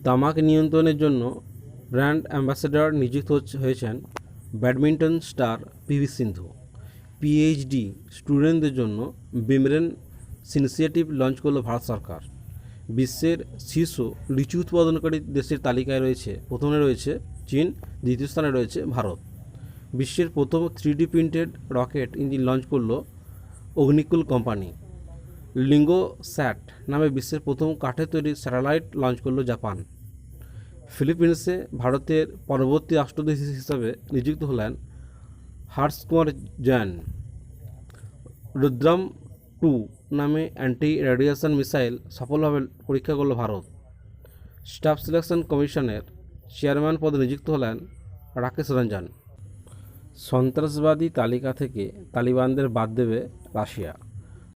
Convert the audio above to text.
তামাক নিয়ন্ত্রণের জন্য ব্র্যান্ড অ্যাম্বাসেডর নিযুক্ত হয়েছেন ব্যাডমিন্টন স্টার পিভি সিন্ধু। পিএইচডি স্টুডেন্টদের জন্য বিমরেন ইনিশিয়েটিভ লঞ্চ করল ভারত সরকার। বিশ্বের শীর্ষ লিচু উৎপাদনকারী দেশের তালিকায় প্রথমে রয়েছে চীন, দ্বিতীয় স্থানে রয়েছে ভারত। বিশ্বের প্রথম 3D printed rocket engine launch করল অগ্নিকুল কোম্পানি। লিঙ্গোস্যাট নামে বিশ্বের প্রথম কাঠের তৈরি স্যাটেলাইট লঞ্চ করল জাপান। ফিলিপিন্সে ভারতের পরবর্তী রাষ্ট্রদূত হিসাবে নিযুক্ত হলেন হর্ষ কুমার জৈন। রুদ্রাম-2 নামে অ্যান্টি রেডিয়েশন মিসাইল সফলভাবে পরীক্ষা করল ভারত। স্টাফ সিলেকশন কমিশনের চেয়ারম্যান পদে নিযুক্ত হলেন রাকেশ রঞ্জন। সন্ত্রাসবাদী তালিকা থেকে তালিবানদের বাদ দেবে রাশিয়া।